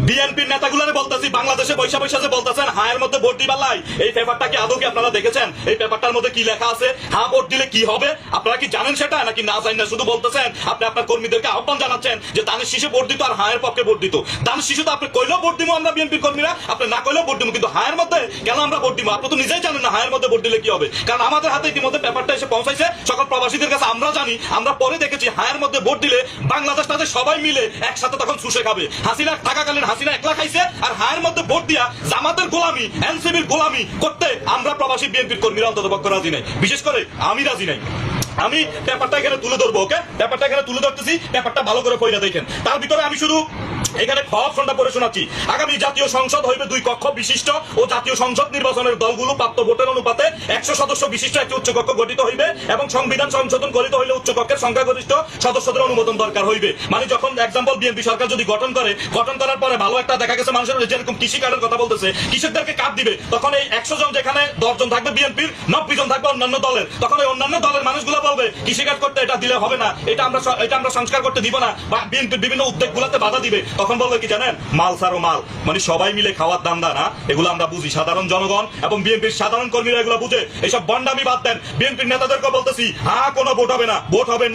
বিএনপির নেতাগুলারে বলতেছি, বাংলাদেশে পয়সা পয়সা যে বলতেছেন হায়ের মধ্যে ভোট দিবার লাই, এই পেপারটা কি আদৌ কি আপনারা দেখেছেন? এই পেপারটার মধ্যে কি লেখা আছে? হ্যাঁ ভোট দিলে কি হবে আপনারা কি জানেন সেটা, নাকি না জানেন না শুধু বলতেছেন? আপনি আপনার কর্মীদেরকে আহ্বান জানাচ্ছেন যে দানের শীষে ভোট দিত আর হায়ের পক্ষে ভোট দিত। দানের শীষে তো আপনি কইলেও ভোট দিব আমরা বিএনপির কর্মীরা, আপনি না কইলেও ভোট দিব, কিন্তু হায়ের মধ্যে কেন আমরা ভোট দিব? আপনি তো নিজেই জানেন না হায়ের মধ্যে ভোট দিলে কি হবে, কারণ আমাদের হাতে ইতিমধ্যে পেপারটা এসে পৌঁছাইছে সকল প্রবাসীদের কাছে। আমরা জানি, আমরা পরে দেখেছি হায়ের মধ্যে ভোট দিলে বাংলাদেশ তাদের সবাই মিলে একসাথে তখন শুষে খাবে। হাসিনা থাকাকালীন হাসিনা একলা খাইছে, আর হায়ের মধ্যে ভোট দিয়া জামাতের গোলামি, এনসিবির গোলামি করতে আমরা প্রবাসী বিএনপির কর্মীরা অন্তত পক্ষ রাজি নাই, বিশেষ করে আমি রাজি নাই। আমি পেপারটা এখানে তুলে ধরবো, ওকে? পেপারটা এখানে তুলে ধরতেছি, পেপারটা ভালো করে পড়ে দেখেন। তার ভিতরে আমি শুধু এখানে অপশনটা পড়ে শোনাচ্ছি। আগামী জাতীয় সংসদ হইবে 2 কক্ষ বিশিষ্ট ও জাতীয় সংসদ নির্বাচনের দলগুলো প্রাপ্ত ভোটের অনুপাতে 100 সদস্য বিশিষ্ট একটি উচ্চ কক্ষ গঠিত হইবে এবং সংবিধান সংশোধন করিতে হইলে উচ্চ কক্ষের সংখ্যাগরিষ্ঠ সদস্যদের অনুমোদন দরকার হইবে। মানে যখন এক্সাম্পল বিএনপি সরকার যদি গঠন করার পরে ভালো একটা দেখা গেছে মানুষের যেরকম কৃষি কার্ডের কথা বলতেছে, কৃষকদেরকে কার্ড দিবে, তখন এই 100 জন যেখানে 10 জন থাকবে বিএনপির, 90 জন থাকবে অন্যান্য দলের, তখন এই অন্যান্য দলের মানুষগুলো বলবে কৃষি কার্ড করতে এটা দিলে হবে না, এটা আমরা সংস্কার করতে দিব না, বা বিএনপির বিভিন্ন উদ্যোগগুলোতে বাধা দিবে। তখন বলবে কি জানেন? মাল সারো মাল, মানে সবাই মিলে খাওয়ার দান্দা না, এগুলো আমরা বুঝি, সাধারণ জনগণ এবং বিএনপির সাধারণ কর্মীরা এগুলো বুঝে। এইসব বন্ডামি বাদ দেন। বিএনপির নেতাদেরকে বলতেছি, কোনো ভোট হবে না, ভোট হবে না।